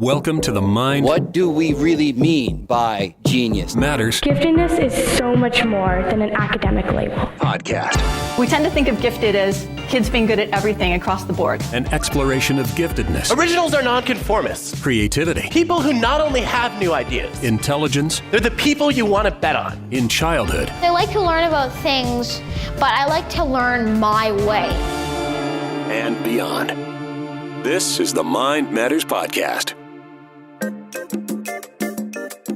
Welcome to the Mind. What do we really mean by genius? Matters. Giftedness is so much more than an academic label. Podcast. We tend to think of gifted as kids being good at everything across the board. An exploration of giftedness. Originals are nonconformists. Creativity. People who not only have new ideas. Intelligence. They're the people you want to bet on. In childhood. I like to learn about things, but I like to learn my way. And beyond. This is the Mind Matters Podcast.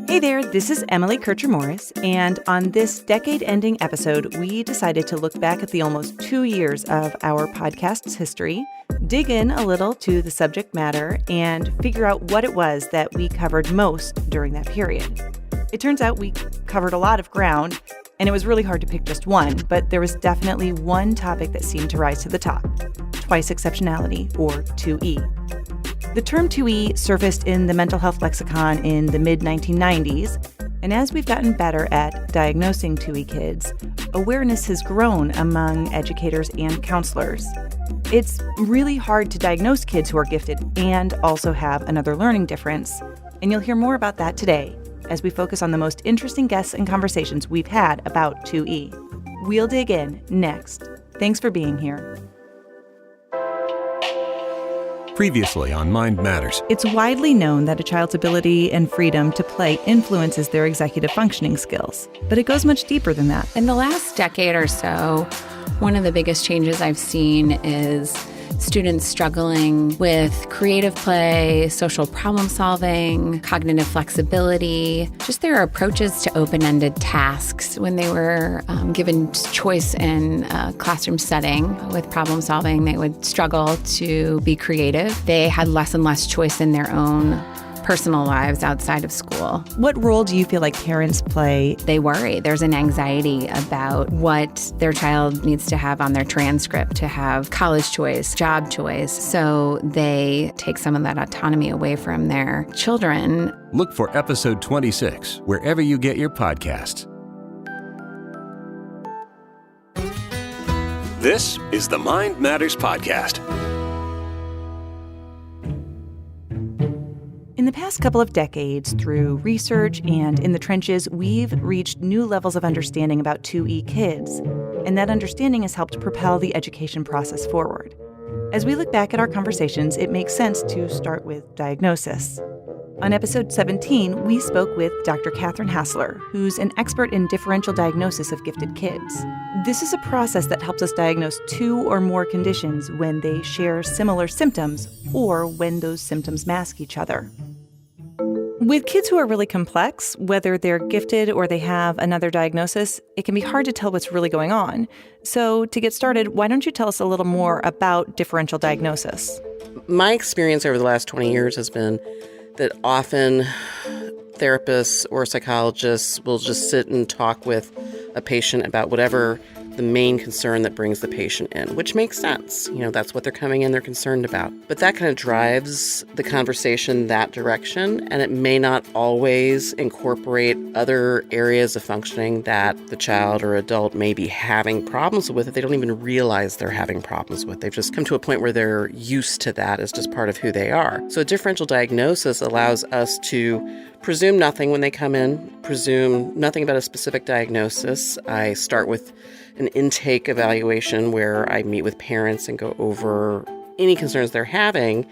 Hey there, this is Emily Kircher-Morris, and on this decade-ending episode, we decided to look back at the almost 2 years of our podcast's history, dig in a little to the subject matter, and figure out what it was that we covered most during that period. It turns out we covered a lot of ground, and it was really hard to pick just one, but there was definitely one topic that seemed to rise to the top: twice-exceptionality, or 2E. The term 2E surfaced in the mental health lexicon in the mid-1990s, and as we've gotten better at diagnosing 2E kids, awareness has grown among educators and counselors. It's really hard to diagnose kids who are gifted and also have another learning difference, and you'll hear more about that today as we focus on the most interesting guests and conversations we've had about 2E. We'll dig in next. Thanks for being here. Previously on Mind Matters. It's widely known that a child's ability and freedom to play influences their executive functioning skills, but it goes much deeper than that. In the last decade or so, one of the biggest changes I've seen is students struggling with creative play, social problem solving, cognitive flexibility, just their approaches to open-ended tasks. When they were given choice in a classroom setting with problem solving, they would struggle to be creative. They had less and less choice in their own personal lives outside of school. What role do you feel like parents play? They worry. There's an anxiety about what their child needs to have on their transcript to have college choice, job choice. So they take some of that autonomy away from their children. Look for episode 26 wherever you get your podcasts. This is the Mind Matters Podcast. In the past couple of decades, through research and in the trenches, we've reached new levels of understanding about 2E kids, and that understanding has helped propel the education process forward. As we look back at our conversations, it makes sense to start with diagnosis. On episode 17, we spoke with Dr. Catherine Hassler, who's an expert in differential diagnosis of gifted kids. This is a process that helps us diagnose two or more conditions when they share similar symptoms or when those symptoms mask each other. With kids who are really complex, whether they're gifted or they have another diagnosis, it can be hard to tell what's really going on. So to get started, why don't you tell us a little more about differential diagnosis? My experience over the last 20 years has been that often therapists or psychologists will just sit and talk with a patient about whatever the main concern that brings the patient in, which makes sense. You know, that's what they're coming in, they're concerned about. But that kind of drives the conversation that direction, and it may not always incorporate other areas of functioning that the child or adult may be having problems with that they don't even realize they're having problems with. They've just come to a point where they're used to that as just part of who they are. So a differential diagnosis allows us to presume nothing when they come in, presume nothing about a specific diagnosis. I start with an intake evaluation where I meet with parents and go over any concerns they're having.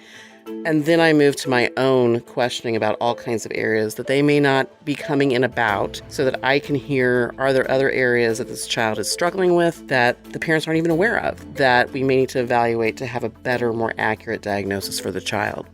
And then I move to my own questioning about all kinds of areas that they may not be coming in about, so that I can hear, are there other areas that this child is struggling with that the parents aren't even aware of, that we may need to evaluate to have a better, more accurate diagnosis for the child.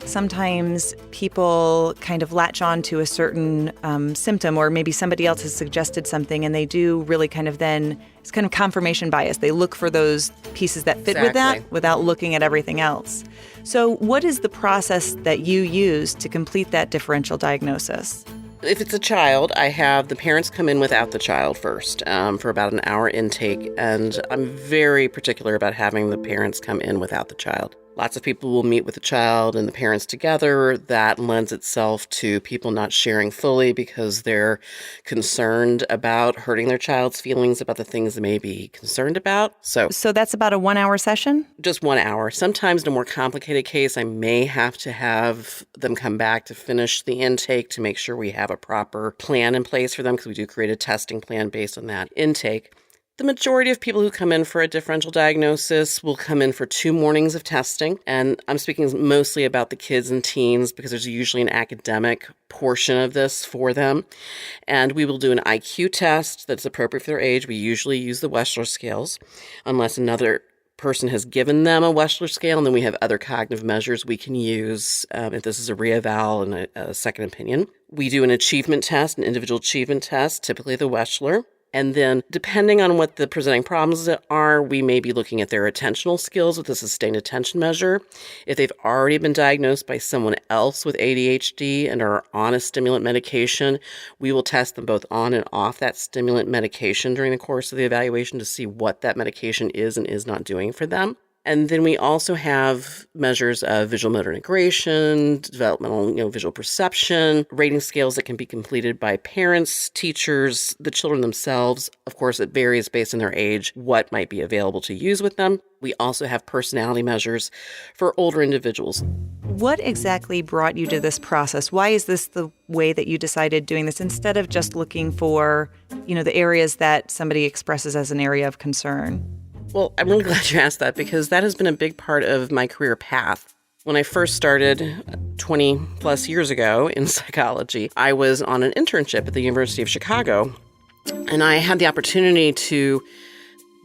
Sometimes people kind of latch on to a certain symptom, or maybe somebody else has suggested something, and they do really kind of then, it's kind of confirmation bias. They look for those pieces that fit with that without looking at everything else. So what is the process that you use to complete that differential diagnosis? If it's a child, I have the parents come in without the child first for about an hour intake, and I'm very particular about having the parents come in without the child. Lots of people will meet with the child and the parents together. That lends itself to people not sharing fully because they're concerned about hurting their child's feelings about the things they may be concerned about. So that's about a 1-hour session? Just 1 hour. Sometimes in a more complicated case, I may have to have them come back to finish the intake to make sure we have a proper plan in place for them, because we do create a testing plan based on that intake. The majority of people who come in for a differential diagnosis will come in for 2 mornings of testing. And I'm speaking mostly about the kids and teens because there's usually an academic portion of this for them. And we will do an IQ test that's appropriate for their age. We usually use the Wechsler scales, unless another person has given them a Wechsler scale, and then we have other cognitive measures we can use if this is a reeval and a second opinion. We do an achievement test, an individual achievement test, typically the Wechsler. And then depending on what the presenting problems are, we may be looking at their attentional skills with a sustained attention measure. If they've already been diagnosed by someone else with ADHD and are on a stimulant medication, we will test them both on and off that stimulant medication during the course of the evaluation to see what that medication is and is not doing for them. And then we also have measures of visual motor integration, developmental, visual perception, rating scales that can be completed by parents, teachers, the children themselves. Of course, it varies based on their age, what might be available to use with them. We also have personality measures for older individuals. What exactly brought you to this process? Why is this the way that you decided doing this instead of just looking for, the areas that somebody expresses as an area of concern? Well, I'm really glad you asked that because that has been a big part of my career path. When I first started 20 plus years ago in psychology, I was on an internship at the University of Chicago, and I had the opportunity to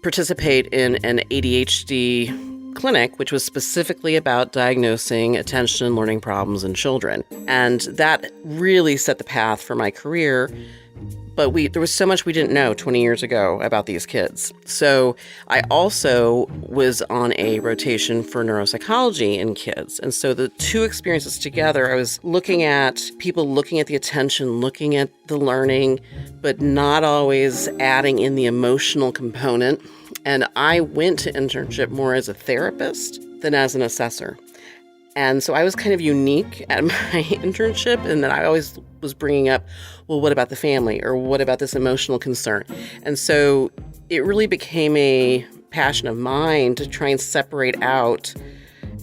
participate in an ADHD clinic, which was specifically about diagnosing attention and learning problems in children. And that really set the path for my career. But there was so much we didn't know 20 years ago about these kids. So I also was on a rotation for neuropsychology in kids. And so the two experiences together, I was looking at people looking at the attention, looking at the learning, but not always adding in the emotional component. And I went to internship more as a therapist than as an assessor. And so I was kind of unique at my internship in that I always was bringing up, well, what about the family? Or what about this emotional concern? And so it really became a passion of mine to try and separate out,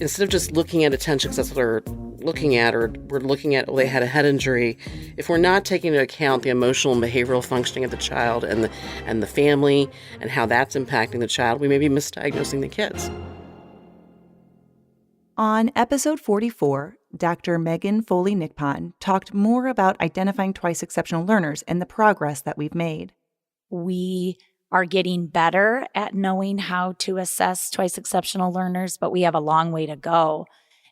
instead of just looking at attention, because that's what we're looking at, or we're looking at, well, they had a head injury. If we're not taking into account the emotional and behavioral functioning of the child and the family and how that's impacting the child, we may be misdiagnosing the kids. On episode 44, Dr. Megan Foley-Nickpon talked more about identifying twice-exceptional learners and the progress that we've made. We are getting better at knowing how to assess twice-exceptional learners, but we have a long way to go.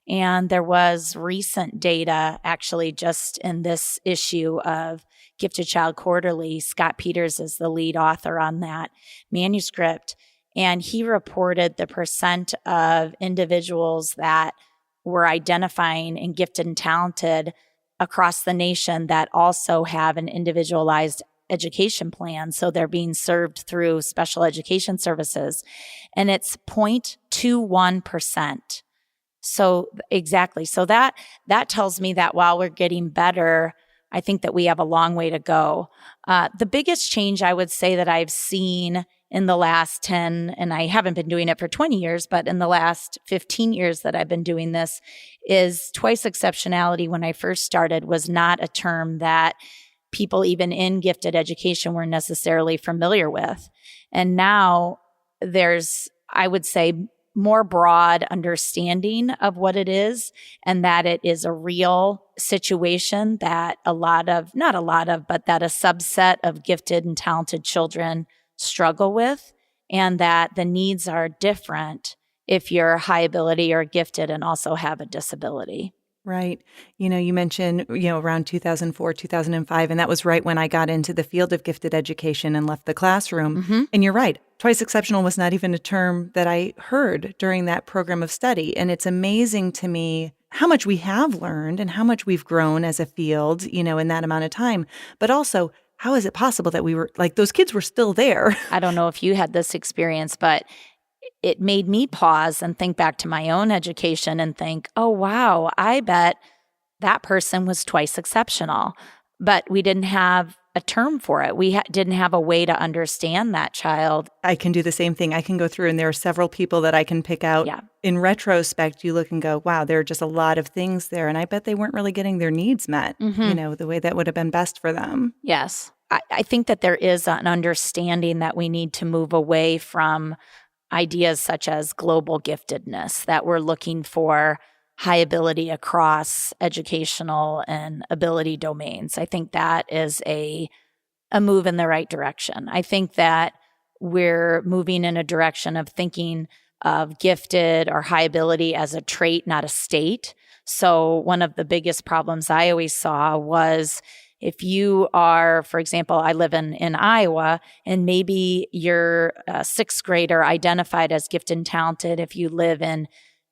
And there was recent data, actually, just in this issue of Gifted Child Quarterly. Scott Peters is the lead author on that manuscript. And he reported the percent of individuals that were identifying and gifted and talented across the nation that also have an individualized education plan. So they're being served through special education services. And it's 0.21%. So exactly. So that tells me that while we're getting better, I think that we have a long way to go. The biggest change I would say that I've seen in the last 10, and I haven't been doing it for 20 years, but in the last 15 years that I've been doing this, is twice-exceptionality when I first started was not a term that people even in gifted education were necessarily familiar with. And now there's, I would say, more broad understanding of what it is, and that it is a real situation that but that a subset of gifted and talented children struggle with, and that the needs are different if you're high ability or gifted and also have a disability. Right. You mentioned, around 2004, 2005, and that was right when I got into the field of gifted education and left the classroom. Mm-hmm. And you're right. Twice exceptional was not even a term that I heard during that program of study. And it's amazing to me how much we have learned and how much we've grown as a field, in that amount of time. But also, how is it possible that we were, those kids were still there? I don't know if you had this experience, but it made me pause and think back to my own education and think, oh, wow, I bet that person was twice exceptional. But we didn't have a term for it. We didn't have a way to understand that child. I can do the same thing. I can go through and there are several people that I can pick out. Yeah. In retrospect, you look and go, wow, there are just a lot of things there. And I bet they weren't really getting their needs met, the way that would have been best for them. Yes. I think that there is an understanding that we need to move away from ideas such as global giftedness, that we're looking for high ability across educational and ability domains. I think that is a move in the right direction. I think that we're moving in a direction of thinking of gifted or high ability as a trait, not a state. So one of the biggest problems I always saw was if you are, for example, I live in Iowa, and maybe you're a sixth grader identified as gifted and talented if you live in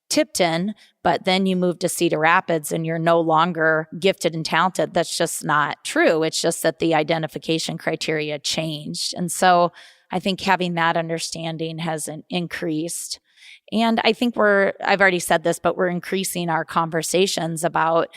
Tipton, but then you move to Cedar Rapids and you're no longer gifted and talented. That's just not true. It's just that the identification criteria changed. And so I think having that understanding has increased. And I think I've already said this, but we're increasing our conversations about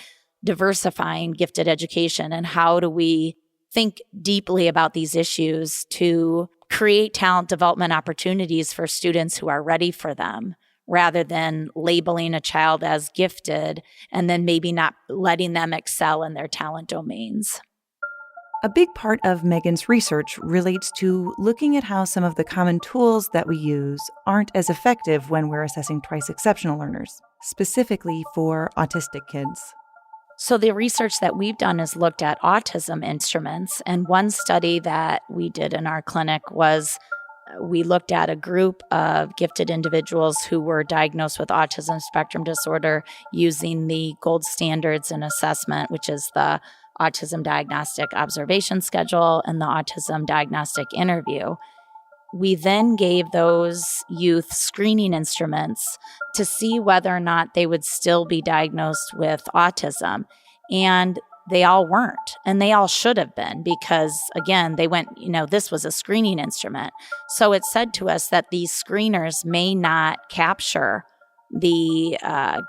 diversifying gifted education and how do we think deeply about these issues to create talent development opportunities for students who are ready for them, rather than labeling a child as gifted and then maybe not letting them excel in their talent domains. A big part of Megan's research relates to looking at how some of the common tools that we use aren't as effective when we're assessing twice exceptional learners, specifically for autistic kids. So the research that we've done is looked at autism instruments, and one study that we did in our clinic was we looked at a group of gifted individuals who were diagnosed with autism spectrum disorder using the gold standards in assessment, which is the Autism Diagnostic Observation Schedule and the Autism Diagnostic Interview. We then gave those youth screening instruments to see whether or not they would still be diagnosed with autism. And they all weren't, and they all should have been because, again, they went, this was a screening instrument. So it said to us that these screeners may not capture the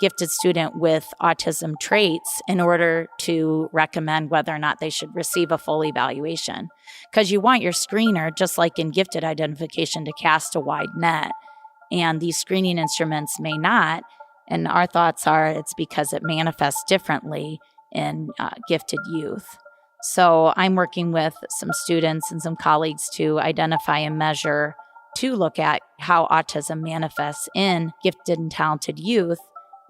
gifted student with autism traits in order to recommend whether or not they should receive a full evaluation. Because you want your screener, just like in gifted identification, to cast a wide net. And these screening instruments may not. And our thoughts are it's because it manifests differently in gifted youth. So I'm working with some students and some colleagues to identify and measure to look at how autism manifests in gifted and talented youth.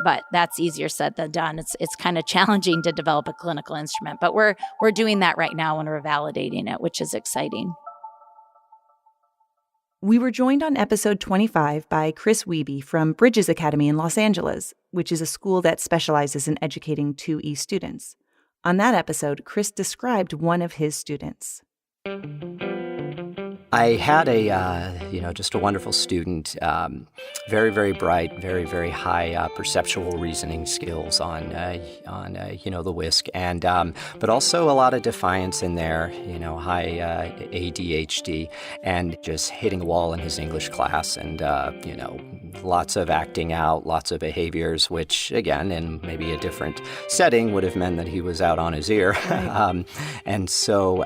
But that's easier said than done. It's kind of challenging to develop a clinical instrument, but we're doing that right now and we're validating it, which is exciting. We were joined on episode 25 by Chris Wiebe from Bridges Academy in Los Angeles, which is a school that specializes in educating 2E students. On that episode, Chris described one of his students. I had just a wonderful student, very, very bright, very, very high perceptual reasoning skills on the WISC, and but also a lot of defiance in there, high ADHD, and just hitting a wall in his English class, and lots of acting out, lots of behaviors, which again, in maybe a different setting, would have meant that he was out on his ear, right. And so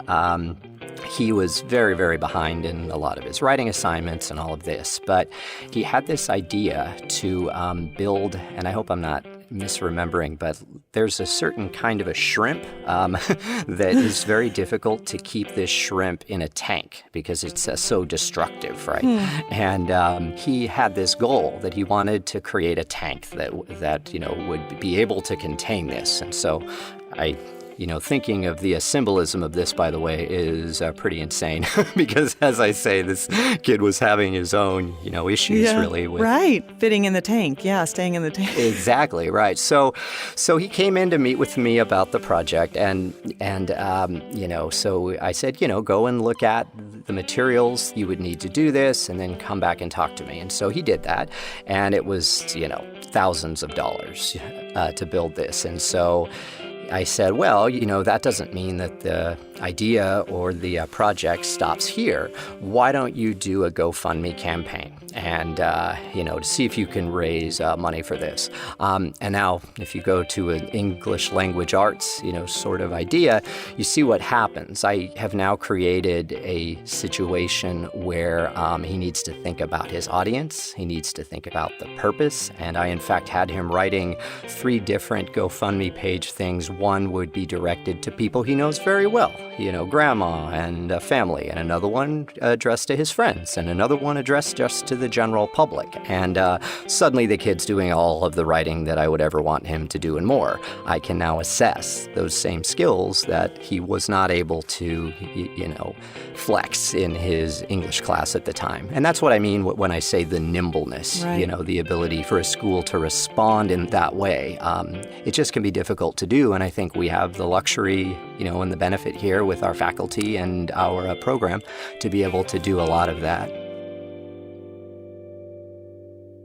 he was very, very behind in a lot of his writing assignments and all of this, but he had this idea to build, and I hope I'm not misremembering, but there's a certain kind of a shrimp that is very difficult to keep this shrimp in a tank because it's so destructive, right? And he had this goal that he wanted to create a tank that would be able to contain this, and so thinking of the symbolism of this, by the way, is pretty insane because, as I say, this kid was having his own, issues really. Right. Fitting in the tank. Yeah, staying in the tank. Exactly, right. So he came in to meet with me about the project, and so I said, go and look at the materials you would need to do this and then come back and talk to me. And so he did that, and it was, thousands of dollars to build this. And so I said, well, that doesn't mean that the idea or the project stops here. Why don't you do a GoFundMe campaign? and, to see if you can raise money for this. And now, if you go to an English language arts, sort of idea, you see what happens. I have now created a situation where he needs to think about his audience. He needs to think about the purpose. And I, in fact, had him writing 3 different GoFundMe page things. One would be directed to people he knows very well, grandma and family, and another one addressed to his friends, and another one addressed just to the general public. And suddenly the kid's doing all of the writing that I would ever want him to do and more. I can now assess those same skills that he was not able to, flex in his English class at the time. And that's what I mean when I say the nimbleness, right. The ability for a school to respond in that way. It just can be difficult to do. And I think we have the luxury, and the benefit here with our faculty and our program to be able to do a lot of that.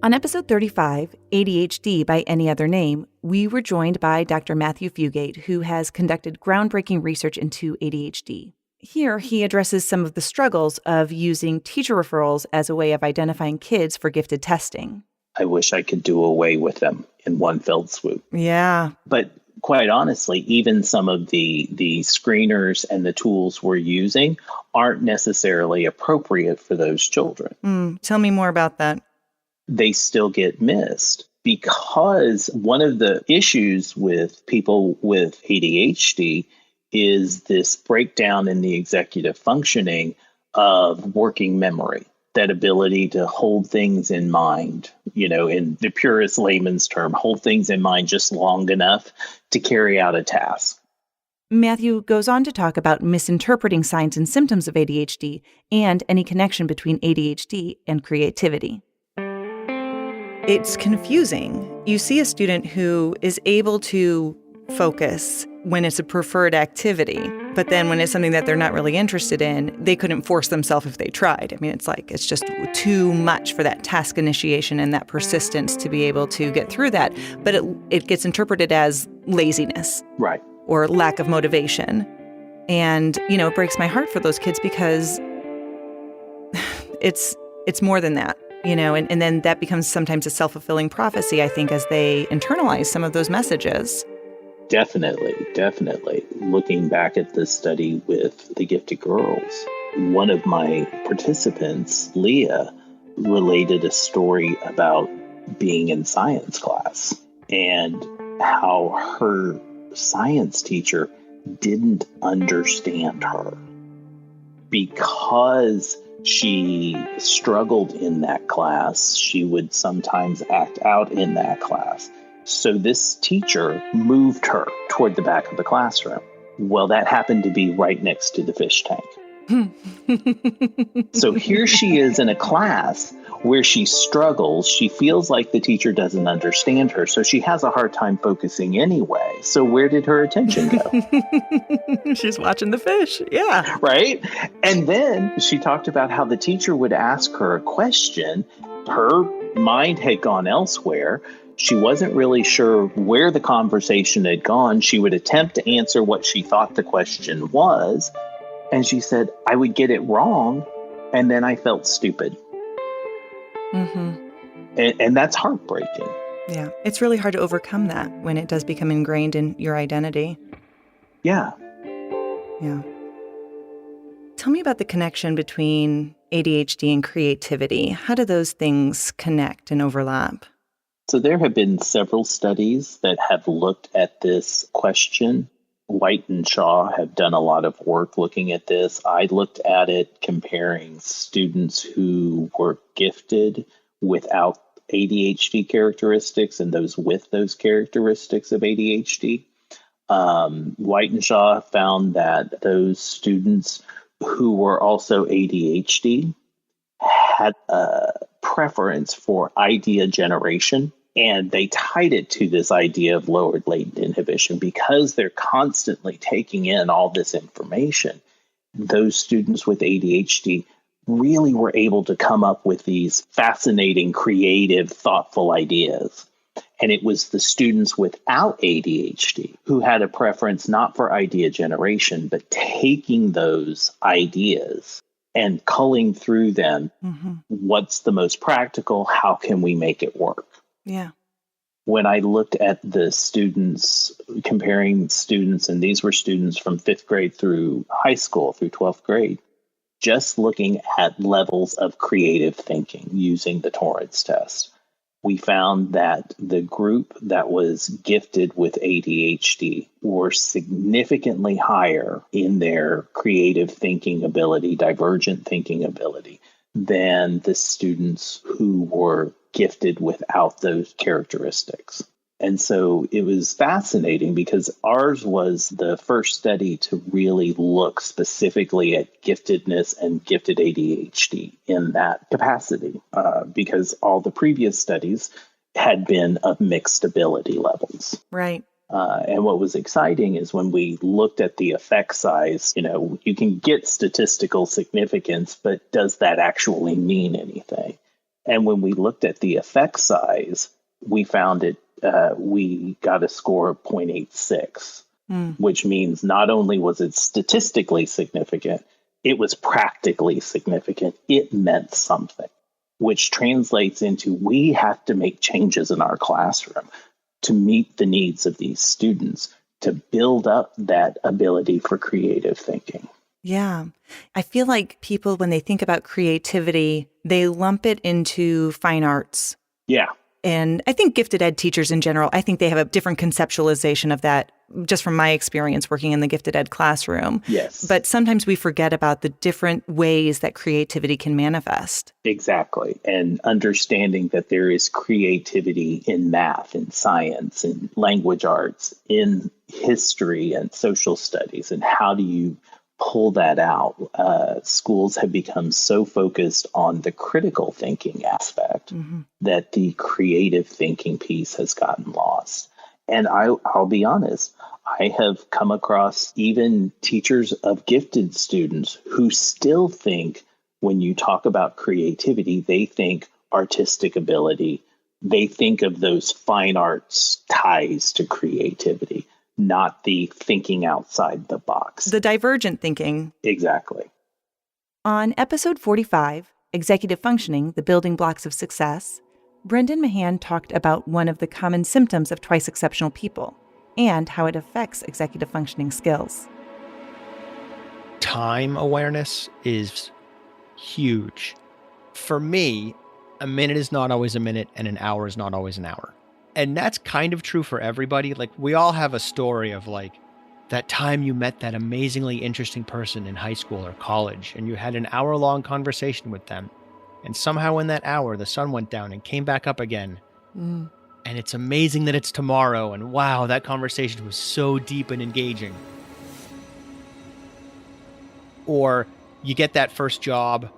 On episode 35, ADHD by Any Other Name, we were joined by Dr. Matthew Fugate, who has conducted groundbreaking research into ADHD. Here, he addresses some of the struggles of using teacher referrals as a way of identifying kids for gifted testing. I wish I could do away with them in one fell swoop. Yeah. But quite honestly, even some of the screeners and the tools we're using aren't necessarily appropriate for those children. Tell me more about that. They still get missed because one of the issues with people with ADHD is this breakdown in the executive functioning of working memory, that ability to hold things in mind, in the purest layman's term, hold things in mind just long enough to carry out a task. Matthew goes on to talk about misinterpreting signs and symptoms of ADHD and any connection between ADHD and creativity. It's confusing. You see a student who is able to focus when it's a preferred activity, but then when it's something that they're not really interested in, they couldn't force themselves if they tried. I mean, it's just too much for that task initiation and that persistence to be able to get through that. But it gets interpreted as laziness. Right. Or lack of motivation. And, it breaks my heart for those kids because it's more than that. And then that becomes sometimes a self-fulfilling prophecy, I think, as they internalize some of those messages. Definitely. Looking back at this study with the gifted girls, one of my participants, Leah, related a story about being in science class and how her science teacher didn't understand her because she struggled in that class. She would sometimes act out in that class. So this teacher moved her toward the back of the classroom. Well, that happened to be right next to the fish tank. So here she is in a class where she struggles. She feels like the teacher doesn't understand her. So she has a hard time focusing anyway. So where did her attention go? She's watching the fish. Yeah. Right. And then she talked about how the teacher would ask her a question. Her mind had gone elsewhere. She wasn't really sure where the conversation had gone. She would attempt to answer what she thought the question was. And she said, I would get it wrong. And then I felt stupid. Mm-hmm. And that's heartbreaking. Yeah. It's really hard to overcome that when it does become ingrained in your identity. Yeah. Yeah. Tell me about the connection between ADHD and creativity. How do those things connect and overlap? So there have been several studies that have looked at this question. White and Shaw have done a lot of work looking at this. I looked at it comparing students who were gifted without ADHD characteristics and those with those characteristics of ADHD. White and Shaw found that those students who were also ADHD had a preference for idea generation. And they tied it to this idea of lowered latent inhibition because they're constantly taking in all this information. Those students with ADHD really were able to come up with these fascinating, creative, thoughtful ideas. And it was the students without ADHD who had a preference not for idea generation, but taking those ideas and culling through them. What's the most practical? How can we make it work? Yeah. When I looked at the students, comparing students, and these were students from 5th grade through high school, through 12th grade, just looking at levels of creative thinking using the Torrance test, we found that the group that was gifted with ADHD were significantly higher in their creative thinking ability, divergent thinking ability, than the students who were gifted without those characteristics. And so it was fascinating because ours was the first study to really look specifically at giftedness and gifted ADHD in that capacity, because all the previous studies had been of mixed ability levels. Right. And what was exciting is when we looked at the effect size, you can get statistical significance, but does that actually mean anything? And when we looked at the effect size, we found we got a score of 0.86, which means not only was it statistically significant, it was practically significant. It meant something, which translates into we have to make changes in our classroom to meet the needs of these students, to build up that ability for creative thinking. Yeah. I feel like people, when they think about creativity, they lump it into fine arts. Yeah. And I think gifted ed teachers in general, I think they have a different conceptualization of that, just from my experience working in the gifted ed classroom. Yes. But sometimes we forget about the different ways that creativity can manifest. Exactly. And understanding that there is creativity in math, in science, in language arts, in history and social studies. And how do you pull that out? Schools have become so focused on the critical thinking aspect that the creative thinking piece has gotten lost. And I'll be honest, I have come across even teachers of gifted students who still think when you talk about creativity, they think artistic ability. They think of those fine arts ties to creativity, not the thinking outside the box. The divergent thinking. Exactly. On episode 45, Executive Functioning, the Building Blocks of Success, Brendan Mahan talked about one of the common symptoms of twice-exceptional people and how it affects executive functioning skills. Time awareness is huge. For me, a minute is not always a minute and an hour is not always an hour. And that's kind of true for everybody. Like, we all have a story of like that time you met that amazingly interesting person in high school or college and you had an hour-long conversation with them. And somehow in that hour, the sun went down and came back up again. And it's amazing that it's tomorrow. And wow, that conversation was so deep and engaging. Or you get that first job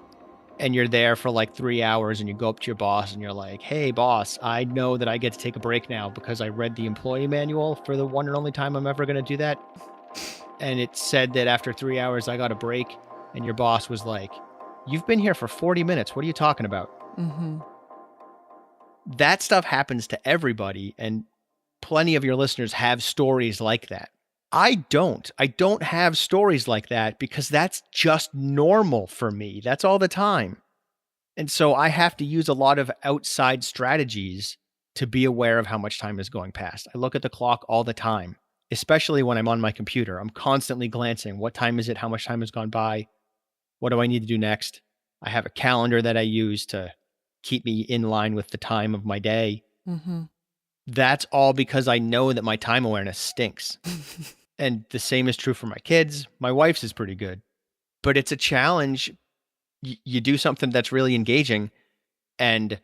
and you're there for like 3 hours and you go up to your boss and you're like, hey, boss, I know that I get to take a break now because I read the employee manual for the one and only time I'm ever going to do that. And it said that after 3 hours, I got a break. And your boss was like, you've been here for 40 minutes. What are you talking about? That stuff happens to everybody. And plenty of your listeners have stories like that. I don't have stories like that because that's just normal for me. That's all the time. And so I have to use a lot of outside strategies to be aware of how much time is going past. I look at the clock all the time, especially when I'm on my computer. I'm constantly glancing. What time is it? How much time has gone by? What do I need to do next? I have a calendar that I use to keep me in line with the time of my day. That's all because I know that my time awareness stinks. And the same is true for my kids. My wife's is pretty good. But it's a challenge. You do something that's really engaging and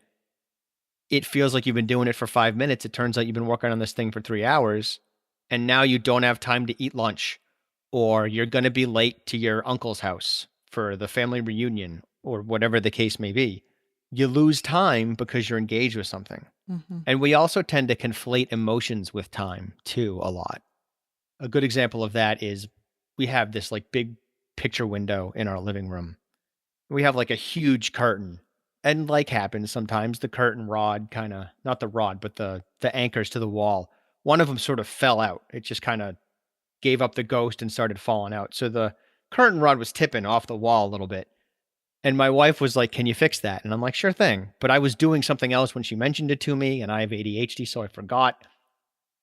it feels like you've been doing it for 5 minutes. It turns out you've been working on this thing for 3 hours. And now you don't have time to eat lunch. Or you're going to be late to your uncle's house for the family reunion or whatever the case may be. You lose time because you're engaged with something. And we also tend to conflate emotions with time too a lot. A good example of that is we have this like big picture window in our living room. We have like a huge curtain. And like happens sometimes, the curtain rod kind of, not the rod, but the anchors to the wall, one of them sort of fell out. It just kind of gave up the ghost and started falling out. So the curtain rod was tipping off the wall a little bit. And my wife was like, can you fix that? And I'm like, sure thing. But I was doing something else when she mentioned it to me, and I have ADHD, so I forgot.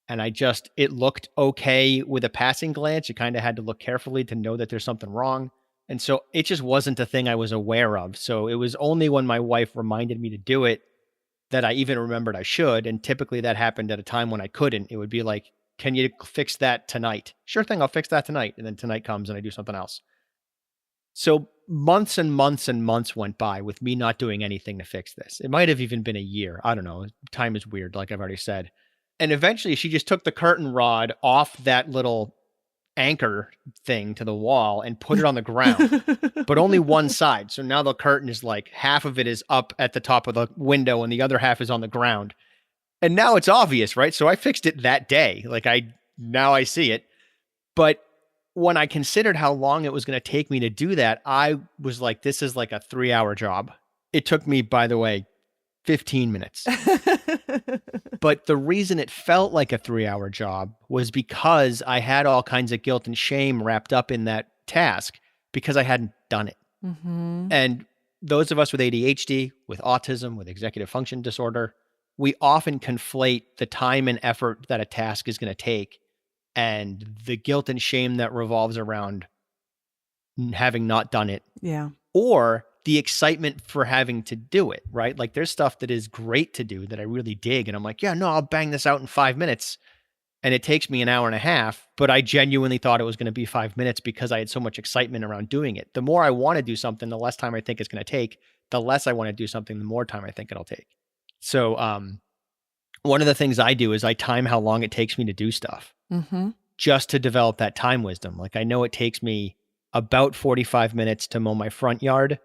And it looked okay with a passing glance. You kind of had to look carefully to know that there's something wrong. And so it just wasn't a thing I was aware of. So it was only when my wife reminded me to do it that I even remembered I should. And typically that happened at a time when I couldn't. It would be like, can you fix that tonight? Sure thing, I'll fix that tonight. And then tonight comes and I do something else. So months and months and months went by with me not doing anything to fix this. It might have even been a year. I don't know. Time is weird, like I've already said. And eventually she just took the curtain rod off that little anchor thing to the wall and put it on the ground, but only one side. So now the curtain is like half of it is up at the top of the window and the other half is on the ground. And now it's obvious, right? So I fixed it that day. Now I see it. But when I considered how long it was going to take me to do that, I was like, this is like a 3-hour job. It took me, by the way, 15 minutes. But the reason it felt like a 3-hour job was because I had all kinds of guilt and shame wrapped up in that task because I hadn't done it. Mm-hmm. And those of us with ADHD, with autism, with executive function disorder, we often conflate the time and effort that a task is going to take and the guilt and shame that revolves around having not done it. Yeah. Or the excitement for having to do it, right? Like there's stuff that is great to do that I really dig. And I'm like, yeah, no, I'll bang this out in 5 minutes. And it takes me an hour and a half, but I genuinely thought it was going to be 5 minutes because I had so much excitement around doing it. The more I want to do something, the less time I think it's going to take. The less I want to do something, the more time I think it'll take. So one of the things I do is I time how long it takes me to do stuff just to develop that time wisdom. Like I know it takes me about 45 minutes to mow my front yard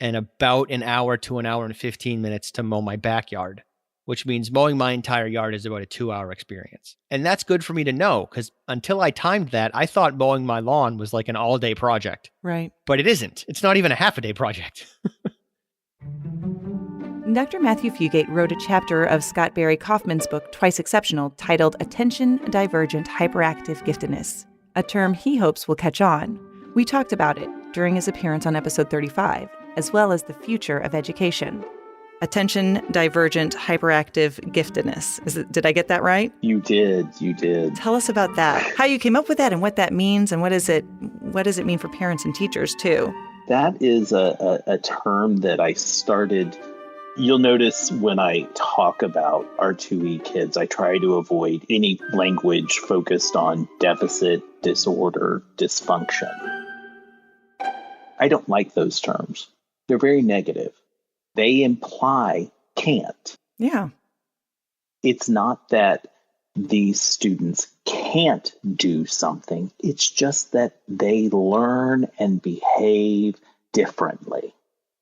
and about an hour to an hour and 15 minutes to mow my backyard, which means mowing my entire yard is about a 2-hour experience. And that's good for me to know because until I timed that, I thought mowing my lawn was like an all-day project. Right. But it isn't. It's not even a half-a-day project. Dr. Matthew Fugate wrote a chapter of Scott Barry Kaufman's book, Twice Exceptional, titled Attention Divergent Hyperactive Giftedness, a term he hopes will catch on. We talked about it during his appearance on episode 35, as well as the future of education. Attention Divergent Hyperactive Giftedness. Did I get that right? You did. Tell us about that. How you came up with that and what that means and what does it mean for parents and teachers too? That is a term that I started. You'll notice when I talk about R2E kids, I try to avoid any language focused on deficit, disorder, dysfunction. I don't like those terms. They're very negative. They imply can't. Yeah. It's not that these students can't do something. It's just that they learn and behave differently.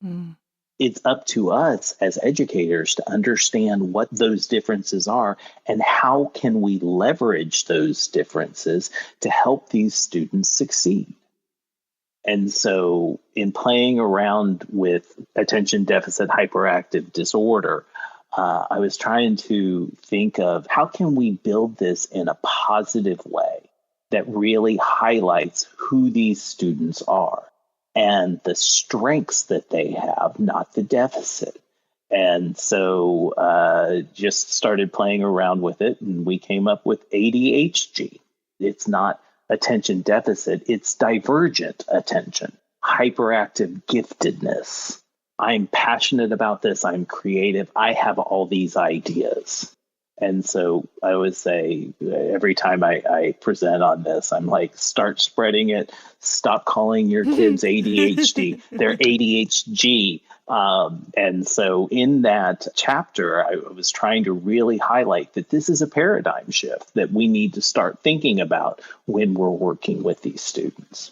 Mm. It's up to us as educators to understand what those differences are and how can we leverage those differences to help these students succeed. And so in playing around with attention deficit hyperactive disorder, I was trying to think of how can we build this in a positive way that really highlights who these students are and the strengths that they have, not the deficit. And so just started playing around with it, and we came up with ADHD. It's not attention deficit, it's divergent attention, hyperactive giftedness. I'm passionate about this, I'm creative, I have all these ideas. And so I always say, every time I present on this, I'm like, start spreading it. Stop calling your kids ADHD. They're ADHD. And so in that chapter, I was trying to really highlight that this is a paradigm shift that we need to start thinking about when we're working with these students.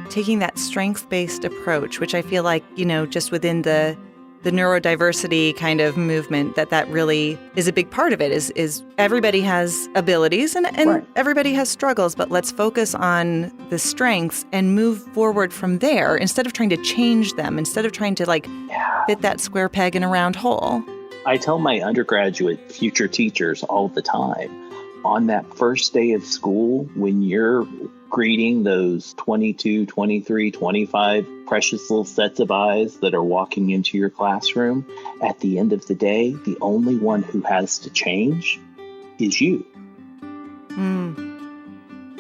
Taking that strengths-based approach, which I feel like, just within the neurodiversity kind of movement, that really is a big part of it, is everybody has abilities and right. Everybody has struggles, but let's focus on the strengths and move forward from there instead of trying to change them, instead of trying to fit that square peg in a round hole. I tell my undergraduate future teachers all the time, on that first day of school, when you're greeting those 22, 23, 25 precious little sets of eyes that are walking into your classroom, at the end of the day, the only one who has to change is you.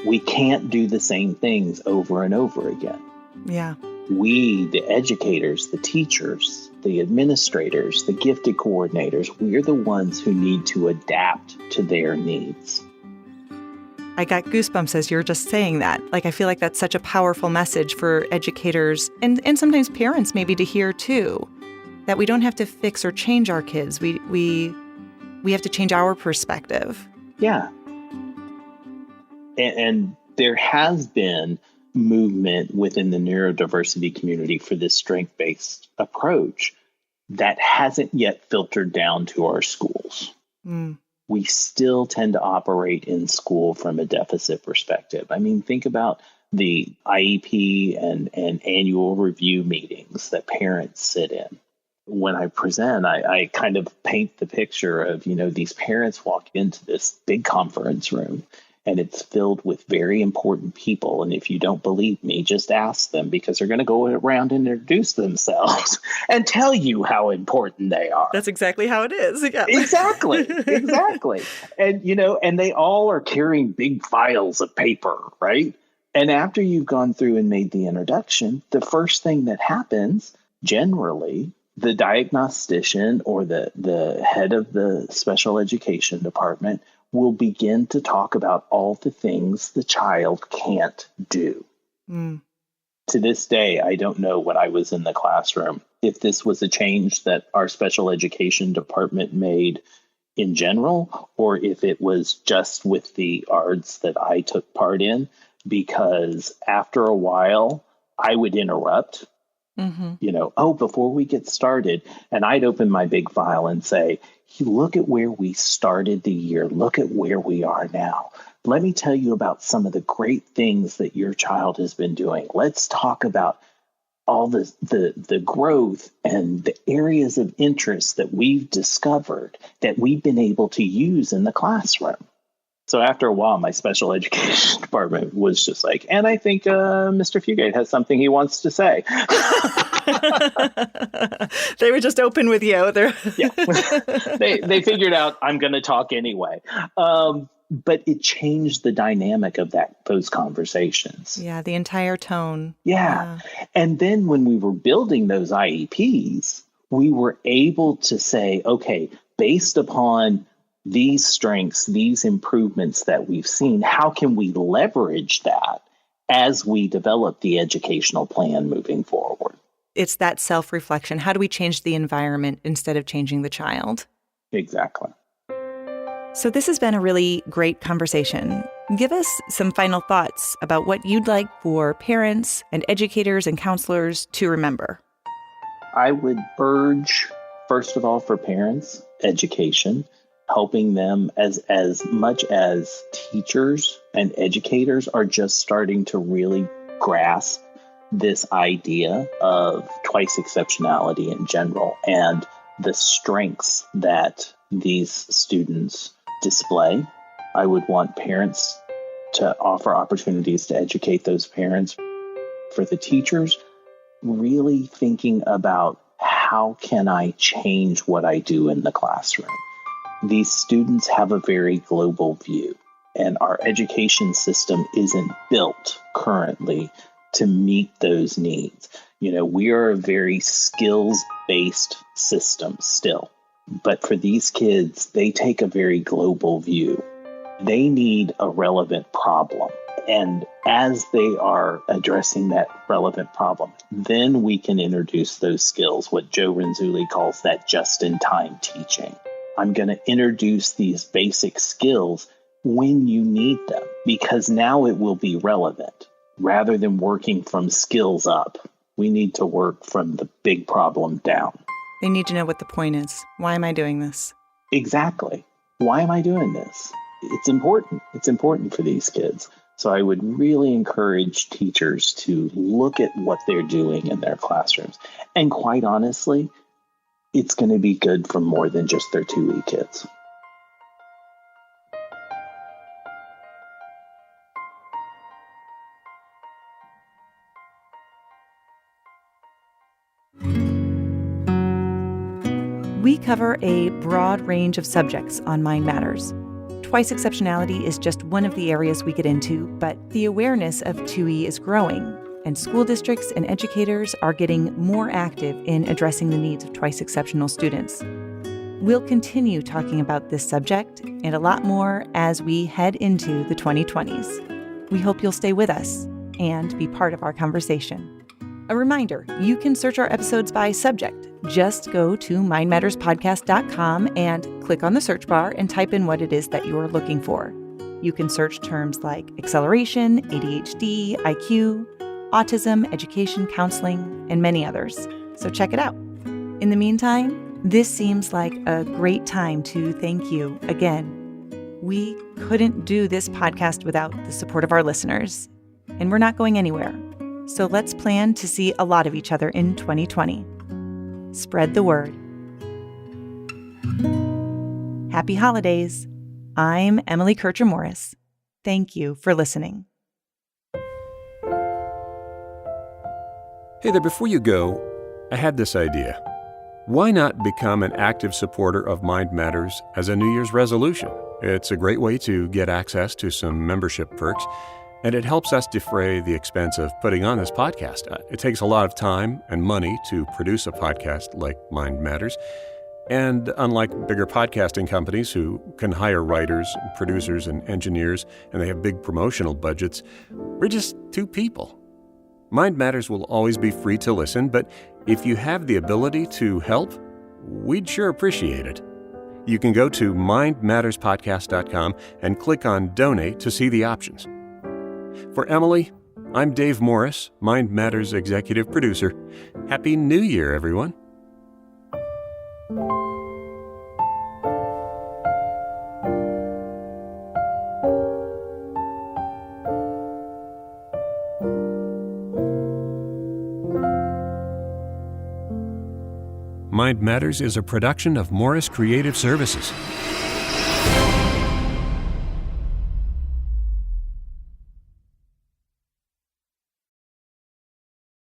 We can't do the same things over and over again. Yeah. We, the educators, the teachers, the administrators, the gifted coordinators, we're the ones who need to adapt to their needs. I got goosebumps as you're just saying that. Like, I feel like that's such a powerful message for educators and sometimes parents maybe to hear too, that we don't have to fix or change our kids. We have to change our perspective. Yeah. And there has been movement within the neurodiversity community for this strength-based approach that hasn't yet filtered down to our schools. We still tend to operate in school from a deficit perspective. I mean, think about the IEP and annual review meetings that parents sit in. When I present, I kind of paint the picture of, these parents walk into this big conference room and it's filled with very important people. And if you don't believe me, just ask them, because they're going to go around and introduce themselves and tell you how important they are. That's exactly how it is. Yeah. Exactly. And, and they all are carrying big files of paper, right? And after you've gone through and made the introduction, the first thing that happens, generally, the diagnostician or the head of the special education department will begin to talk about all the things the child can't do. To this day, I don't know when I was in the classroom if this was a change that our special education department made in general, or if it was just with the ARDS that I took part in, because after a while, I would interrupt, before we get started, and I'd open my big file and say, look at where we started the year. Look at where we are now. Let me tell you about some of the great things that your child has been doing. Let's talk about all the growth and the areas of interest that we've discovered that we've been able to use in the classroom. So after a while, my special education department was just like, and I think Mr. Fugate has something he wants to say. They were just open with you. Yeah. They figured out I'm going to talk anyway. But it changed the dynamic of those conversations. Yeah, the entire tone. Yeah. And then when we were building those IEPs, we were able to say, okay, based upon these strengths, these improvements that we've seen, how can we leverage that as we develop the educational plan moving forward? It's that self-reflection. How do we change the environment instead of changing the child? Exactly. So this has been a really great conversation. Give us some final thoughts about what you'd like for parents and educators and counselors to remember. I would urge, first of all, for parents, education, helping them as much as teachers and educators are just starting to really grasp this idea of twice-exceptionality in general and the strengths that these students display. I would want parents to offer opportunities to educate those parents. For the teachers, really thinking about how can I change what I do in the classroom? These students have a very global view, and our education system isn't built currently to meet those needs. We are a very skills-based system still, but for these kids, they take a very global view. They need a relevant problem. And as they are addressing that relevant problem, then we can introduce those skills, what Joe Renzulli calls that just-in-time teaching. I'm going to introduce these basic skills when you need them, because now it will be relevant. Rather than working from skills up, we need to work from the big problem down. They need to know what the point is. Why am I doing this? Exactly. Why am I doing this? It's important. It's important for these kids. So I would really encourage teachers to look at what they're doing in their classrooms. And quite honestly, it's going to be good for more than just their 2E kids. We cover a broad range of subjects on Mind Matters. Twice-exceptionality is just one of the areas we get into, but the awareness of 2E is growing, and school districts and educators are getting more active in addressing the needs of twice-exceptional students. We'll continue talking about this subject and a lot more as we head into the 2020s. We hope you'll stay with us and be part of our conversation. A reminder, you can search our episodes by subject. Just go to mindmatterspodcast.com and click on the search bar and type in what it is that you are looking for. You can search terms like acceleration, ADHD, IQ, autism, education, counseling, and many others. So check it out. In the meantime, this seems like a great time to thank you again. We couldn't do this podcast without the support of our listeners, and we're not going anywhere. So let's plan to see a lot of each other in 2020. Spread the word. Happy holidays. I'm Emily Kircher-Morris. Thank you for listening. Hey there, before you go, I had this idea. Why not become an active supporter of Mind Matters as a New Year's resolution? It's a great way to get access to some membership perks, and it helps us defray the expense of putting on this podcast. It takes a lot of time and money to produce a podcast like Mind Matters. And unlike bigger podcasting companies who can hire writers, producers, and engineers, and they have big promotional budgets, we're just two people. Mind Matters will always be free to listen, but if you have the ability to help, we'd sure appreciate it. You can go to mindmatterspodcast.com and click on Donate to see the options. For Emily, I'm Dave Morris, Mind Matters executive producer. Happy New Year, everyone. Mind Matters is a production of Morris Creative Services.